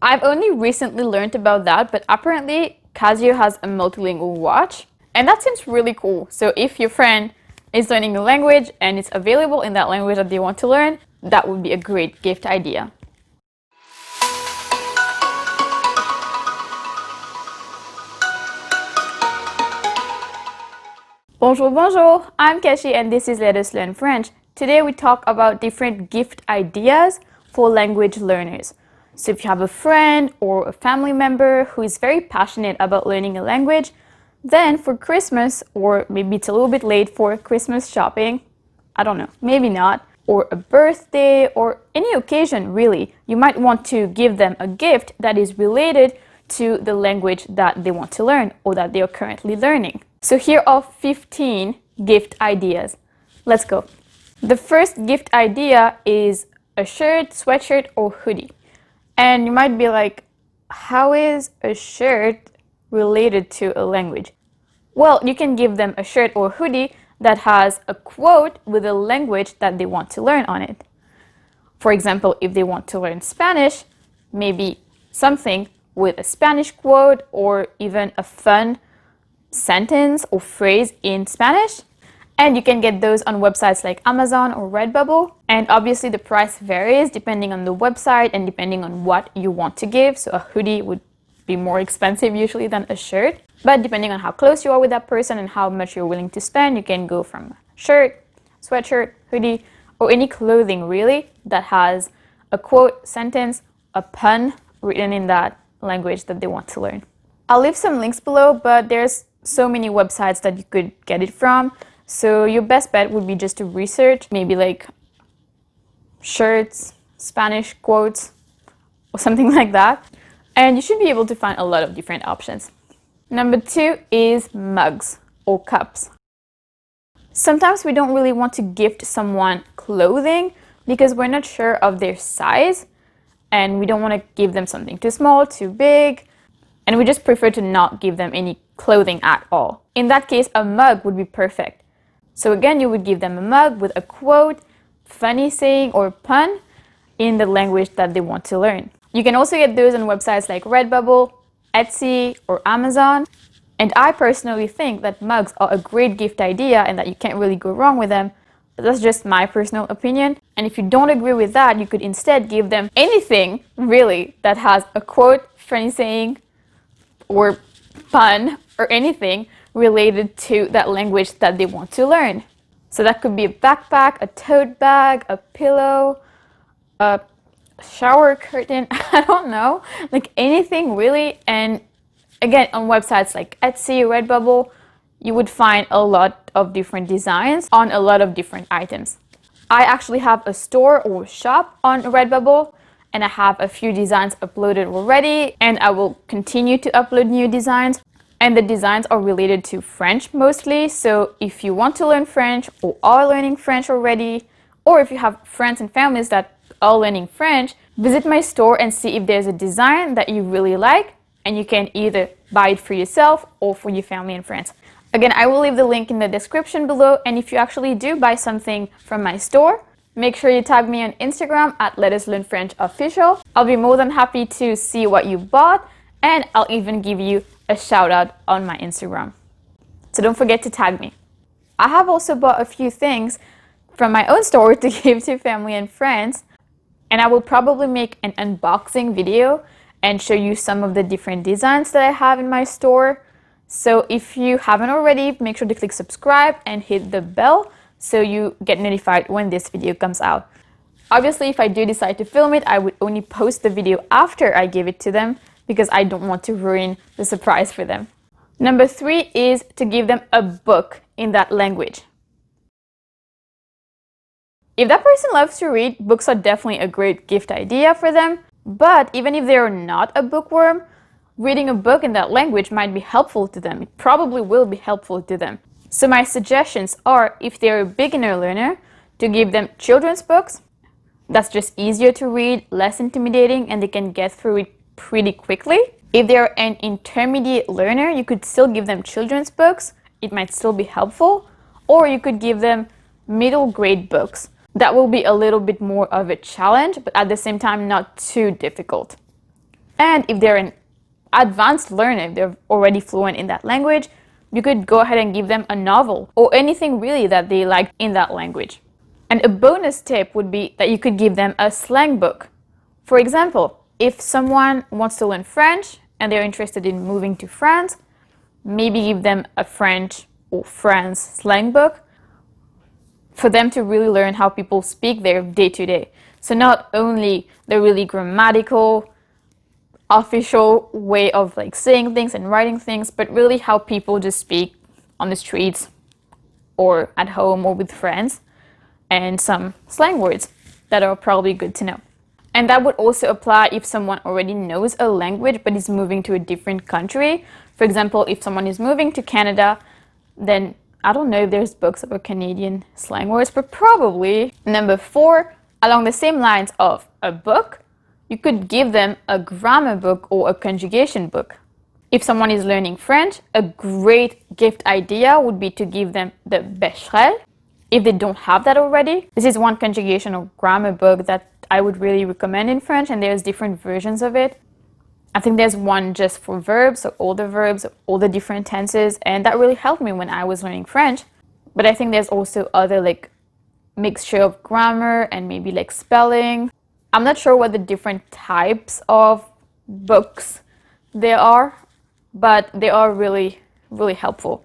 I've only recently learned about that, but apparently Casio has a multilingual watch, and that seems really cool. So if your friend is learning a language and it's available in that language that they want to learn, that would be a great gift idea. Bonjour, bonjour! I'm Keshi and this is Let Us Learn French. Today we talk about different gift ideas for language learners. So if you have a friend or a family member who is very passionate about learning a language, then for Christmas, or maybe it's a little bit late for Christmas shopping, I don't know, maybe not, or a birthday or any occasion really, you might want to give them a gift that is related to the language that they want to learn or that they are currently learning. So here are 15 gift ideas. Let's go. The first gift idea is a shirt, sweatshirt, or hoodie. And you might be like, how is a shirt related to a language? Well, you can give them a shirt or hoodie that has a quote with a language that they want to learn on it. For example, if they want to learn Spanish, maybe something with a Spanish quote or even a fun sentence or phrase in Spanish. And you can get those on websites like Amazon or Redbubble. And obviously the price varies depending on the website and depending on what you want to give. So a hoodie would be more expensive usually than a shirt. But depending on how close you are with that person and how much you're willing to spend, you can go from shirt, sweatshirt, hoodie, or any clothing really that has a quote, sentence, a pun written in that language that they want to learn. I'll leave some links below, but there's so many websites that you could get it from. So your best bet would be just to research maybe like shirts, Spanish quotes, or something like that. And you should be able to find a lot of different options. Number 2 is mugs or cups. Sometimes we don't really want to gift someone clothing because we're not sure of their size and we don't want to give them something too small, too big, and we just prefer to not give them any clothing at all. In that case, a mug would be perfect. So again, you would give them a mug with a quote, funny saying, or pun in the language that they want to learn. You can also get those on websites like Redbubble, Etsy, or Amazon. And I personally think that mugs are a great gift idea and that you can't really go wrong with them. But that's just my personal opinion. And if you don't agree with that, you could instead give them anything really that has a quote, funny saying, or pun, or anything related to that language that they want to learn. So that could be a backpack, a tote bag, a pillow, a shower curtain, I don't know, like anything really. And again, on websites like Etsy, Redbubble, you would find a lot of different designs on a lot of different items. I actually have a store or shop on Redbubble, and I have a few designs uploaded already, and I will continue to upload new designs. And the designs are related to French mostly, so if you want to learn French or are learning French already, or if you have friends and families that are learning French, visit my store and see if there's a design that you really like, and you can either buy it for yourself or for your family and friends. Again, I will leave the link in the description below, and if you actually do buy something from my store, make sure you tag me on Instagram at Let Us Learn French Official. I'll be more than happy to see what you bought, and I'll even give you a shout out on my Instagram. So don't forget to tag me. I have also bought a few things from my own store to give to family and friends, and I will probably make an unboxing video and show you some of the different designs that I have in my store. So if you haven't already, make sure to click subscribe and hit the bell so you get notified when this video comes out. Obviously, if I do decide to film it, I would only post the video after I give it to them because I don't want to ruin the surprise for them. Number 3 is to give them a book in that language. If that person loves to read, books are definitely a great gift idea for them. But even if they're not a bookworm, reading a book in that language might be helpful to them. It probably will be helpful to them. So my suggestions are, if they're a beginner learner, to give them children's books. That's just easier to read, less intimidating, and they can get through it pretty quickly. If they're an intermediate learner, you could still give them children's books. It might still be helpful. Or you could give them middle grade books. That will be a little bit more of a challenge, but at the same time, not too difficult. And if they're an advanced learner, if they're already fluent in that language, you could go ahead and give them a novel or anything really that they like in that language. And a bonus tip would be that you could give them a slang book. For example, if someone wants to learn French and they're interested in moving to France, maybe give them a French or France slang book for them to really learn how people speak there day to day. So not only the really grammatical, official way of like saying things and writing things, but really how people just speak on the streets or at home or with friends, and some slang words that are probably good to know. And that would also apply if someone already knows a language but is moving to a different country. For example, if someone is moving to Canada, then I don't know if there's books about Canadian slang words, but probably. Number 4, along the same lines of a book, you could give them a grammar book or a conjugation book. If someone is learning French, a great gift idea would be to give them the Bescherelle, if they don't have that already. This is one conjugation or grammar book that I would really recommend in French, and there's different versions of it. I think there's one just for verbs, so all the verbs, all the different tenses, and that really helped me when I was learning French. But I think there's also other like mixture of grammar and maybe like spelling. I'm not sure what the different types of books there are, but they are really, really helpful.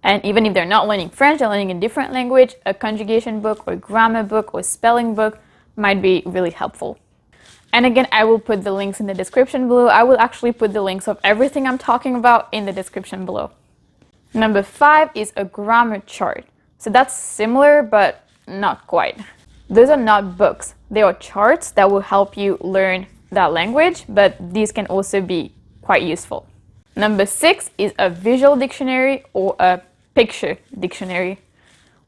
And even if they're not learning French, they're learning a different language, a conjugation book or grammar book or spelling book might be really helpful. And again, I will put the links in the description below. I will actually put the links of everything I'm talking about in the description below. Number 5 is a grammar chart. So that's similar, but not quite. Those are not books. They are charts that will help you learn that language, but these can also be quite useful. Number 6 is a visual dictionary or a picture dictionary.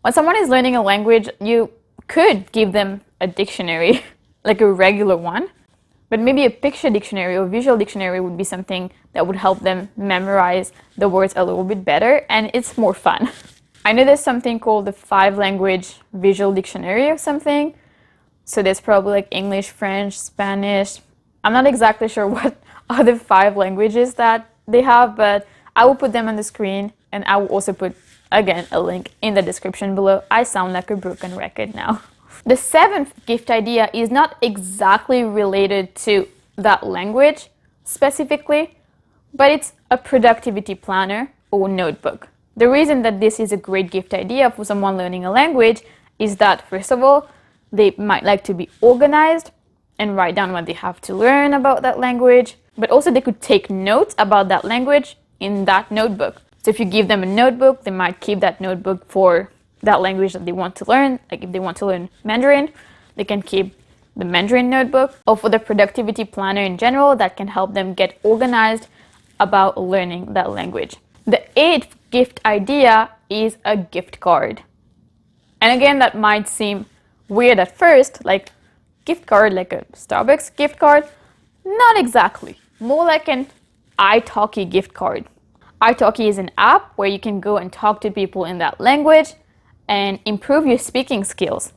When someone is learning a language, you could give them a dictionary, like a regular one, but maybe a picture dictionary or visual dictionary would be something that would help them memorize the words a little bit better, and it's more fun. I know there's something called the 5-language visual dictionary or something. So there's probably like English, French, Spanish. I'm not exactly sure what other 5 languages that they have, but I will put them on the screen, and I will also put, again, a link in the description below. I sound like a broken record now. The 7th gift idea is not exactly related to that language specifically, but it's a productivity planner or notebook. The reason that this is a great gift idea for someone learning a language is that, first of all, they might like to be organized and write down what they have to learn about that language, but also they could take notes about that language in that notebook. So if you give them a notebook, they might keep that notebook for that language that they want to learn. Like if they want to learn Mandarin, they can keep the Mandarin notebook. Or for the productivity planner in general, that can help them get organized about learning that language. The 8th gift idea is a gift card. And again, that might seem weird at first, like gift card, like a Starbucks gift card. Not exactly. More like an italki gift card. italki is an app where you can go and talk to people in that language and improve your speaking skills.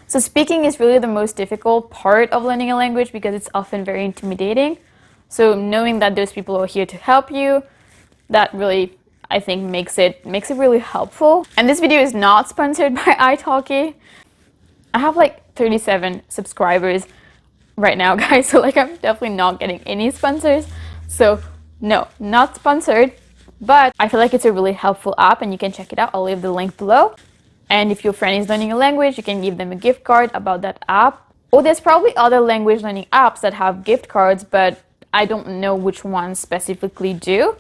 So speaking is really the most difficult part of learning a language because it's often very intimidating. So knowing that those people are here to help you, that really, I think, makes it really helpful. And this video is not sponsored by italki. I have like 37 subscribers right now, guys, so like I'm definitely not getting any sponsors. So no, not sponsored, but I feel like it's a really helpful app and you can check it out. I'll leave the link below. And if your friend is learning a language, you can give them a gift card about that app. Or there's probably other language learning apps that have gift cards, but I don't know which ones specifically do.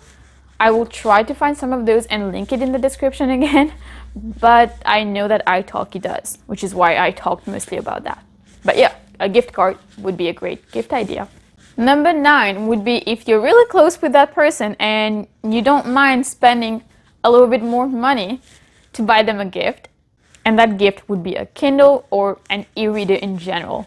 I will try to find some of those and link it in the description again, but I know that italki does, which is why I talked mostly about that. But yeah, a gift card would be a great gift idea. Number 9 would be if you're really close with that person and you don't mind spending a little bit more money to buy them a gift, and that gift would be a Kindle or an e-reader in general.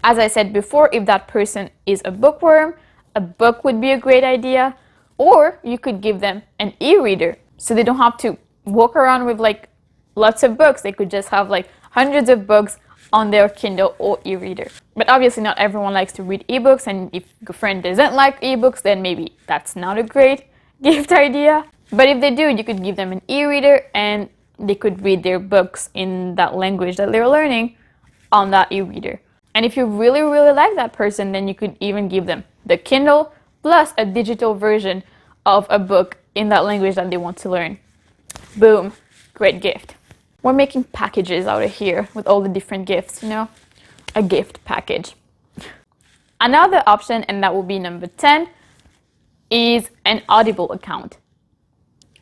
As I said before, if that person is a bookworm, a book would be a great idea, or you could give them an e-reader so they don't have to walk around with like lots of books. They could just have like hundreds of books on their Kindle or e-reader. But obviously not everyone likes to read ebooks, and if your friend doesn't like ebooks, then maybe that's not a great gift idea. But if they do, you could give them an e-reader and they could read their books in that language that they're learning on that e-reader. And if you really, really like that person, then you could even give them the Kindle plus a digital version of a book in that language that they want to learn. Boom, great gift. We're making packages out of here with all the different gifts, you know? A gift package. Another option, and that will be number 10, is an Audible account.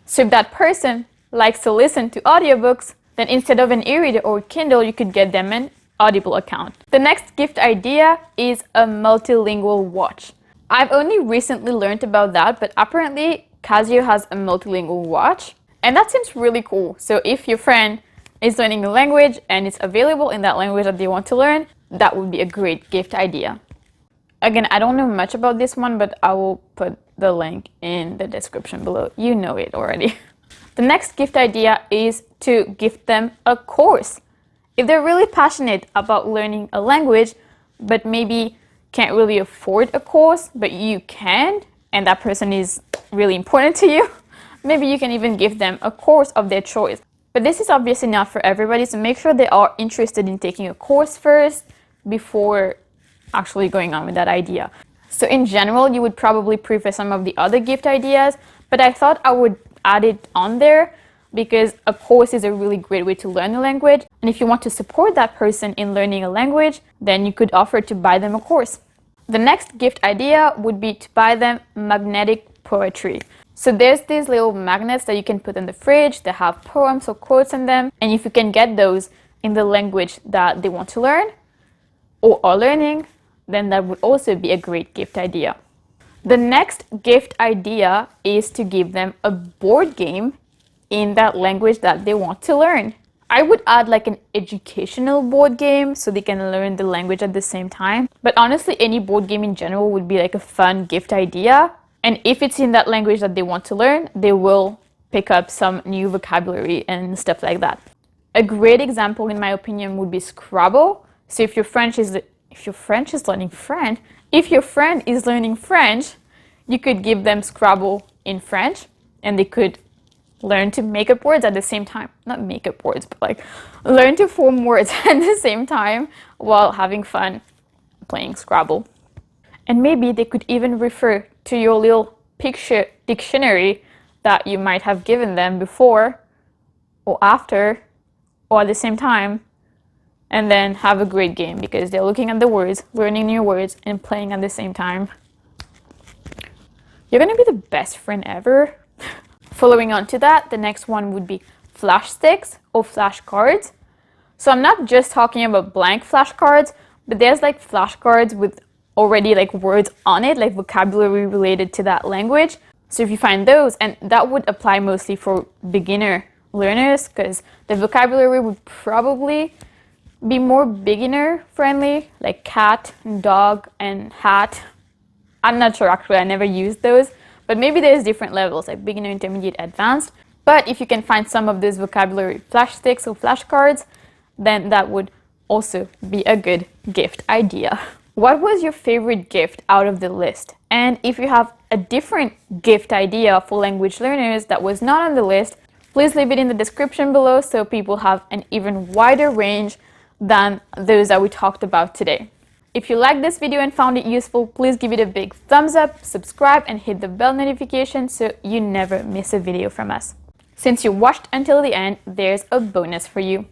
So if that person likes to listen to audiobooks, then instead of an e-reader or Kindle, you could get them an Audible account. The next gift idea is a multilingual watch. I've only recently learned about that, but apparently Casio has a multilingual watch, and that seems really cool. So if your friend is learning a language and it's available in that language that they want to learn, that would be a great gift idea. Again, I don't know much about this one, but I will put the link in the description below. You know it already. The next gift idea is to gift them a course. If they're really passionate about learning a language, but maybe can't really afford a course, but you can, and that person is really important to you, maybe you can even give them a course of their choice. But this is obviously not for everybody, so make sure they are interested in taking a course first before actually going on with that idea. So in general, you would probably prefer some of the other gift ideas, but I thought I would add it on there because a course is a really great way to learn a language. And if you want to support that person in learning a language, then you could offer to buy them a course. The next gift idea would be to buy them magnetic poetry. So there's these little magnets that you can put in the fridge that have poems or quotes in them. And if you can get those in the language that they want to learn or are learning, then that would also be a great gift idea. The next gift idea is to give them a board game in that language that they want to learn. I would add like an educational board game so they can learn the language at the same time. But honestly, any board game in general would be like a fun gift idea. And if it's in that language that they want to learn, they will pick up some new vocabulary and stuff like that. A great example, in my opinion, would be Scrabble. So if your friend is learning French, you could give them Scrabble in French, and they could learn to make up words at the same time. Not make up words, but like learn to form words at the same time while having fun playing Scrabble. And maybe they could even refer to your little picture dictionary that you might have given them before or after or at the same time, and then have a great game because they're looking at the words, learning new words, and playing at the same time. You're gonna be the best friend ever. Following on to that, the next one would be flash sticks or flashcards. So I'm not just talking about blank flashcards, but there's like flashcards with already like words on it, like vocabulary related to that language. So if you find those, and that would apply mostly for beginner learners because the vocabulary would probably be more beginner friendly, like cat and dog and hat. I'm not sure actually, I never used those, but maybe there's different levels like beginner, intermediate, advanced. But if you can find some of those vocabulary flash sticks or flashcards, then that would also be a good gift idea. What was your favorite gift out of the list? And if you have a different gift idea for language learners that was not on the list, please leave it in the description below so people have an even wider range than those that we talked about today. If you liked this video and found it useful, please give it a big thumbs up, subscribe, and hit the bell notification so you never miss a video from us. Since you watched until the end, there's a bonus for you.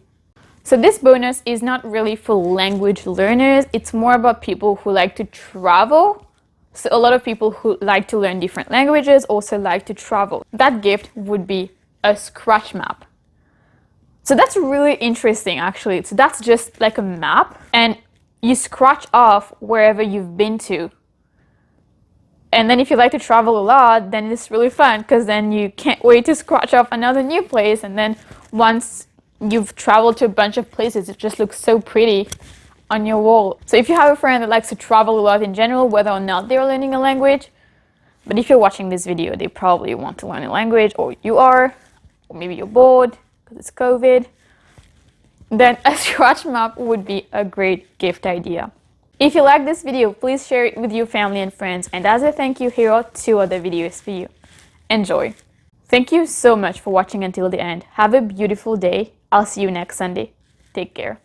So this bonus is not really for language learners, it's more about people who like to travel. So a lot of people who like to learn different languages also like to travel. That gift would be a scratch map. So that's really interesting actually. So that's just like a map and you scratch off wherever you've been to. And then if you like to travel a lot, then it's really fun because then you can't wait to scratch off another new place. And then once you've traveled to a bunch of places, it just looks so pretty on your wall. So if you have a friend that likes to travel a lot in general, whether or not they're learning a language, but if you're watching this video, they probably want to learn a language, or you are, or maybe you're bored because it's COVID, then a scratch map would be a great gift idea. If you like this video, please share it with your family and friends, and as a thank you, here are 2 other videos for you. Enjoy! Thank you so much for watching until the end. Have a beautiful day. I'll see you next Sunday. Take care.